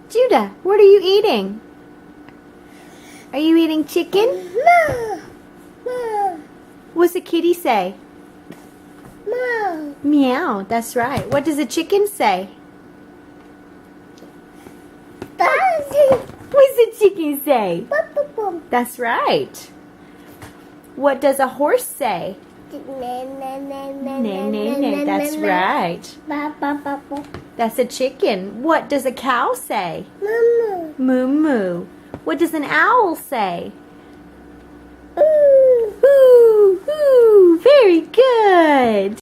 Judah, what are you eating? Are you eating chicken? No. No. What's the kitty say? No. Meow, that's right. What does a chicken say? Daddy. What's the chicken say? Boom. That's right. What does a horse say? Nay, that's right. That's a chicken. What does a cow say? Mama. Moo moo. What does an owl say? Ooh. Hoo hoo. Very good.